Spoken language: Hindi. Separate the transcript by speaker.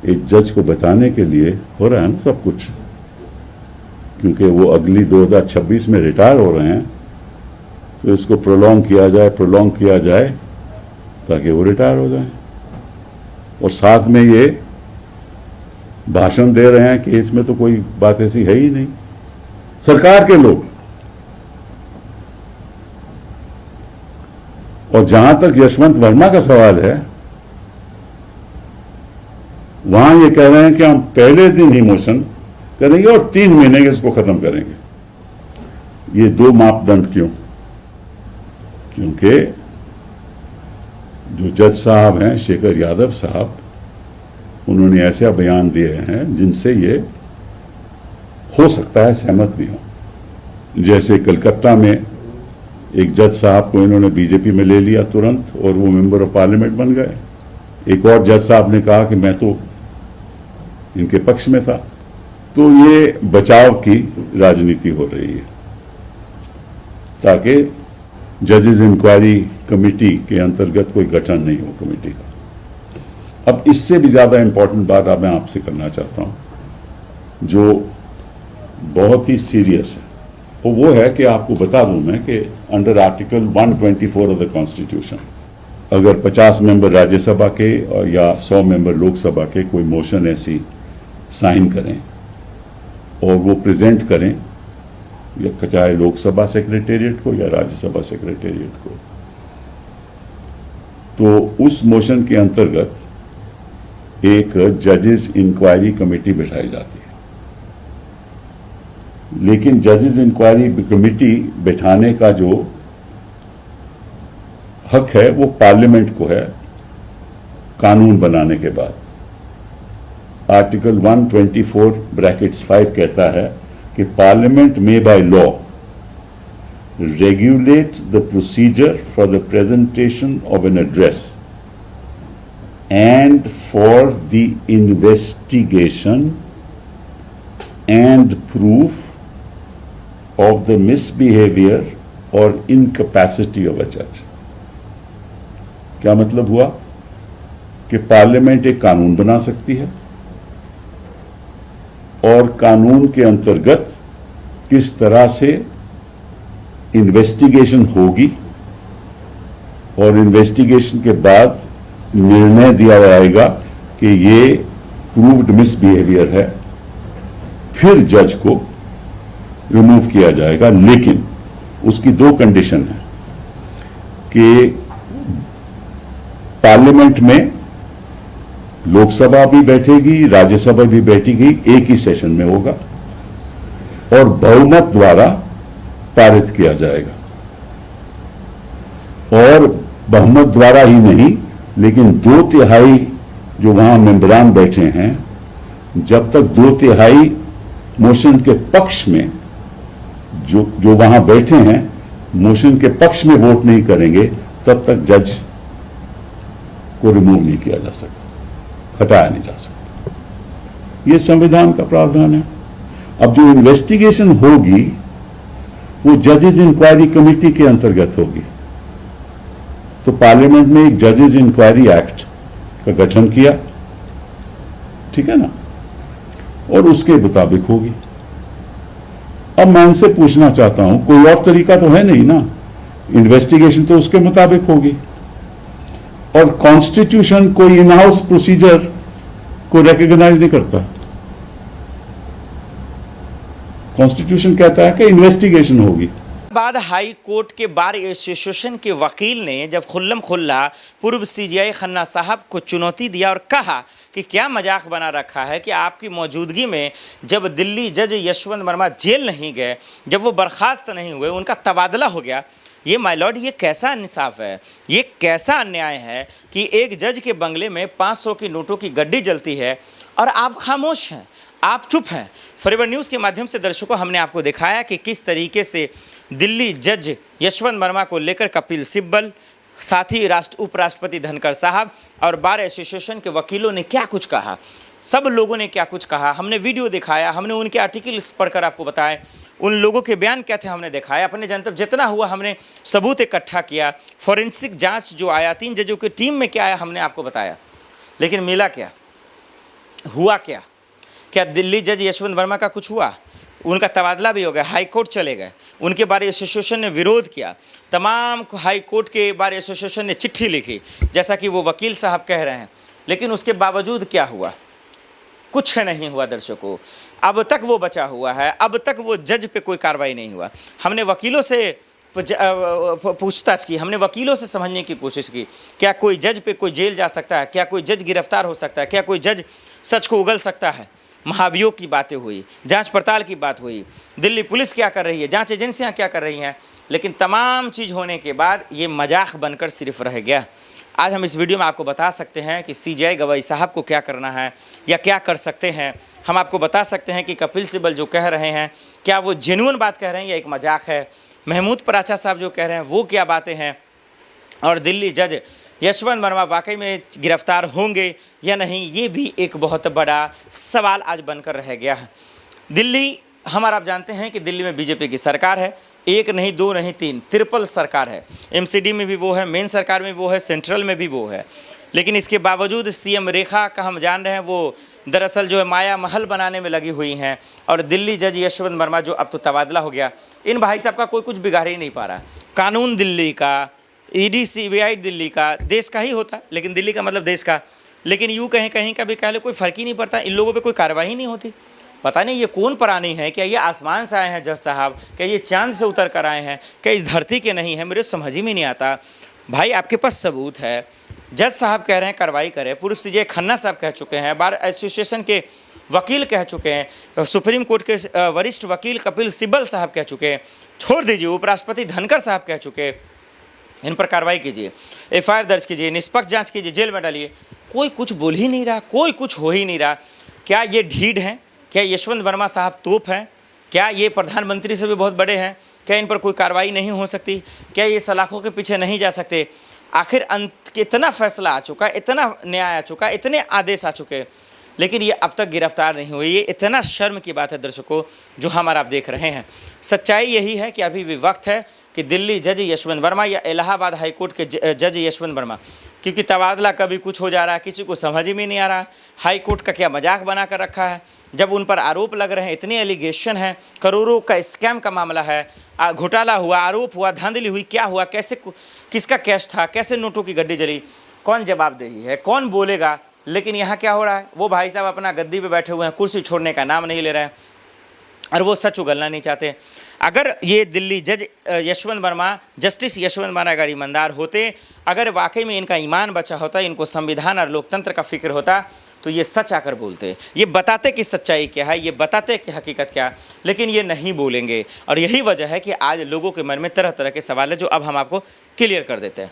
Speaker 1: एक जज को बताने के लिए हो रहा है ना सब कुछ, क्योंकि वो अगली 2026 में रिटायर हो रहे हैं, तो इसको प्रोलॉन्ग किया जाए ताकि वो रिटायर हो जाए। और साथ में ये भाषण दे रहे हैं कि इसमें तो कोई बात ऐसी है ही नहीं, सरकार के लोग। और जहां तक यशवंत वर्मा का सवाल है, वहां ये कह रहे हैं कि हम पहले दिन ही मोशन करेंगे और 3 महीने के इसको खत्म करेंगे। ये 2 मापदंड क्यों? क्योंकि जो जज साहब हैं, शेखर यादव साहब, उन्होंने ऐसे बयान दिए हैं जिनसे ये हो सकता है सहमत भी हो। जैसे कलकत्ता में एक जज साहब को इन्होंने बीजेपी में ले लिया तुरंत और वो मेंबर ऑफ पार्लियामेंट बन गए। एक और जज साहब ने कहा कि मैं तो इनके पक्ष में था। तो ये बचाव की राजनीति हो रही है ताकि जजेस इंक्वायरी कमेटी के अंतर्गत कोई गठन नहीं हो कमेटी का। अब इससे भी ज्यादा इंपॉर्टेंट बात अब मैं आपसे करना चाहता हूं जो बहुत ही सीरियस है, वो है कि आपको बता दूं मैं कि under article 124 of the constitution अगर 50 मेंबर राज्यसभा के और या 100 मेंबर लोकसभा के कोई मोशन ऐसी साइन करें और वो प्रेजेंट करें, या चाहे लोकसभा सेक्रेटेरिएट को या राज्यसभा सेक्रेटेरिएट को, तो उस मोशन के अंतर्गत एक जजेस इंक्वायरी कमेटी बिठाई जाती है। लेकिन जजेस इंक्वायरी कमेटी बिठाने का जो हक है वो पार्लियामेंट को है कानून बनाने के बाद। आर्टिकल 124(5) कहता है कि पार्लियामेंट में by law regulate the procedure for the presentation of an address and for the investigation and proof of the misbehaviour और इनकैपेसिटी ऑफ अ जज। क्या मतलब हुआ कि पार्लियामेंट एक कानून बना सकती है और कानून के अंतर्गत किस तरह से इन्वेस्टिगेशन होगी और इन्वेस्टिगेशन के बाद निर्णय दिया जाएगा कि ये प्रूव्ड मिसबिहेवियर है, फिर जज को रिमूव किया जाएगा। लेकिन उसकी 2 कंडीशन है कि पार्लियामेंट में लोकसभा भी बैठेगी, राज्यसभा भी बैठेगी, एक ही सेशन में होगा और बहुमत द्वारा पारित किया जाएगा। और बहुमत द्वारा ही नहीं, लेकिन 2/3 जो वहां मेंबरान बैठे हैं, जब तक 2/3 मोशन के पक्ष में जो वहां बैठे हैं मोशन के पक्ष में वोट नहीं करेंगे, तब तक जज को रिमूव नहीं किया जा सकता, हटाया नहीं जा सकता। यह संविधान का प्रावधान है। अब जो इन्वेस्टिगेशन होगी वो जजेस इंक्वायरी कमेटी के अंतर्गत होगी। तो पार्लियामेंट में एक जजेस इंक्वायरी एक्ट का गठन किया, ठीक है ना, और उसके मुताबिक होगी। अब मैं इनसे पूछना चाहता हूं, कोई और तरीका तो है नहीं ना, इन्वेस्टिगेशन तो उसके मुताबिक होगी। और कॉन्स्टिट्यूशन कोई इन हाउस प्रोसीजर को रिकॉग्नाइज नहीं करता। कॉन्स्टिट्यूशन कहता है कि इन्वेस्टिगेशन होगी।
Speaker 2: बाद हाई कोर्ट के बार एसोसिएशन के वकील ने जब खुल्लम खुल्ला पूर्व सीजीआई खन्ना साहब को चुनौती दिया और कहा कि क्या मजाक बना रखा है कि आपकी मौजूदगी में जब दिल्ली जज यशवंत वर्मा जेल नहीं गए, जब वो बर्खास्त नहीं हुए, उनका तबादला हो गया। ये माय लॉर्ड, ये कैसा इंसाफ है, ये कैसा अन्याय है कि एक जज के बंगले में 500 की नोटों की गड्डी जलती है और आप खामोश हैं, आप चुप हैं। फॉरएवर न्यूज़ के माध्यम से दर्शकों हमने आपको दिखाया कि किस तरीके से दिल्ली जज यशवंत वर्मा को लेकर कपिल सिब्बल, साथ ही उपराष्ट्रपति धनखड़ साहब और बार एसोसिएशन के वकीलों ने क्या कुछ कहा, सब लोगों ने क्या कुछ कहा। हमने वीडियो दिखाया, हमने उनके आर्टिकल्स पढ़कर आपको बताए, उन लोगों के बयान क्या थे हमने दिखाया, अपने जनतब जितना हुआ हमने सबूत इकट्ठा किया। फॉरेंसिक जांच जो आया, 3 जजों की टीम में क्या आया हमने आपको बताया। लेकिन मिला क्या? हुआ क्या? क्या दिल्ली जज यशवंत वर्मा का कुछ हुआ? उनका तबादला भी हो गया, हाई कोर्ट चले गए, उनके बार एसोसिएशन ने विरोध किया, तमाम हाई कोर्ट के बार एसोसिएशन ने चिट्ठी लिखी, जैसा कि वो वकील साहब कह रहे हैं, लेकिन उसके बावजूद क्या हुआ? कुछ नहीं हुआ दर्शकों। अब तक वो बचा हुआ है, अब तक वो जज पे कोई कार्रवाई नहीं हुआ। हमने वकीलों से पूछताछ की, हमने वकीलों से समझने की कोशिश की, क्या कोई जज पे कोई जेल जा सकता है? क्या कोई जज गिरफ्तार हो सकता है? क्या कोई जज सच को उगल सकता है? महाभियोग की बातें हुई, जांच पड़ताल की बात हुई, दिल्ली पुलिस क्या कर रही है, जांच एजेंसियां क्या कर रही हैं, लेकिन तमाम चीज़ होने के बाद ये मजाक बनकर सिर्फ रह गया। आज हम इस वीडियो में आपको बता सकते हैं कि सीजेआई गवाई साहब को क्या करना है या क्या कर सकते हैं। हम आपको बता सकते हैं कि कपिल सिब्बल जो कह रहे हैं, क्या वो जेन्युइन बात कह रहे हैं या एक मजाक है? महमूद पराचा साहब जो कह रहे हैं वो क्या बातें हैं? और दिल्ली जज यशवंत वर्मा वाकई में गिरफ्तार होंगे या नहीं, ये भी एक बहुत बड़ा सवाल आज बनकर रह गया है। दिल्ली, हमारा आप जानते हैं कि दिल्ली में बीजेपी की सरकार है, एक नहीं, दो नहीं, तीन, ट्रिपल सरकार है। एमसीडी में भी वो है, मेन सरकार में वो है, सेंट्रल में भी वो है। लेकिन इसके बावजूद सीएम रेखा का हम जान रहे हैं वो दरअसल जो है माया महल बनाने में लगी हुई हैं। और दिल्ली जज यशवंत वर्मा जो अब तो तबादला हो गया, इन भाई साहब का कोई कुछ बिगाड़ ही नहीं पा रहा। कानून दिल्ली का, ईडी सीबीआई दिल्ली का, देश का ही होता, लेकिन दिल्ली का मतलब देश का, लेकिन यूँ कहीं कहीं का भी कह लो कोई फ़र्क ही नहीं पड़ता, इन लोगों पे कोई कार्रवाई नहीं होती। पता नहीं ये कौन प्राणी है? क्या ये आसमान से आए हैं जज साहब? क्या ये चांद से उतर कर आए हैं? क्या इस धरती के नहीं है? मेरे समझ ही में नहीं आता। भाई आपके पास सबूत है, जज साहब कह रहे हैं कार्रवाई करें, पूर्व सीजे खन्ना साहब कह चुके हैं, बार एसोसिएशन के वकील कह चुके हैं, सुप्रीम कोर्ट के वरिष्ठ वकील कपिल सिब्बल साहब कह चुके हैं, छोड़ दीजिए उपराष्ट्रपति धनखड़ साहब कह चुके हैं, इन पर कार्रवाई कीजिए, एफआईआर दर्ज कीजिए, निष्पक्ष जांच कीजिए, जेल में डालिए। कोई कुछ बोल ही नहीं रहा, कोई कुछ हो ही नहीं रहा। क्या ये ढीठ हैं? क्या यशवंत वर्मा साहब तोप हैं? क्या ये प्रधानमंत्री से भी बहुत बड़े हैं? क्या इन पर कोई कार्रवाई नहीं हो सकती? क्या ये सलाखों के पीछे नहीं जा सकते? आखिर इतना फैसला आ चुका, इतना न्याय आ चुका, इतने आदेश आ चुके, लेकिन ये अब तक गिरफ्तार नहीं हुए। ये इतना शर्म की बात है दर्शकों, जो हम और आप देख रहे हैं। सच्चाई यही है कि अभी भी वक्त है कि दिल्ली जज यशवंत वर्मा या इलाहाबाद हाई कोर्ट के जज यशवंत वर्मा, क्योंकि तबादला कभी कुछ हो जा रहा है, किसी को समझ ही में नहीं आ रहा। हाई कोर्ट का क्या मजाक बना कर रखा है? जब उन पर आरोप लग रहे हैं, इतने एलिगेशन हैं, करोड़ों का स्कैम का मामला है, घोटाला हुआ, आरोप हुआ, धांधली हुई, क्या हुआ, कैसे, किसका कैश था, कैसे नोटों की गड्डी जली, कौन जवाबदेही है, कौन बोलेगा? लेकिन यहाँ क्या हो रहा है? वो भाई साहब अपना गद्दी पे बैठे हुए हैं, कुर्सी छोड़ने का नाम नहीं ले रहे हैं, और वो सच उगलना नहीं चाहते। अगर ये दिल्ली जज यशवंत वर्मा, जस्टिस यशवंत वर्मा अगर ईमानदार होते, अगर वाकई में इनका ईमान बचा होता, इनको संविधान और लोकतंत्र का फिक्र होता, तो ये सच आकर बोलते, ये बताते कि सच्चाई क्या है, ये बताते कि हकीकत क्या, लेकिन ये नहीं बोलेंगे। और यही वजह है कि आज लोगों के मन में तरह तरह के सवाल है, जो अब हम आपको क्लियर कर देते हैं।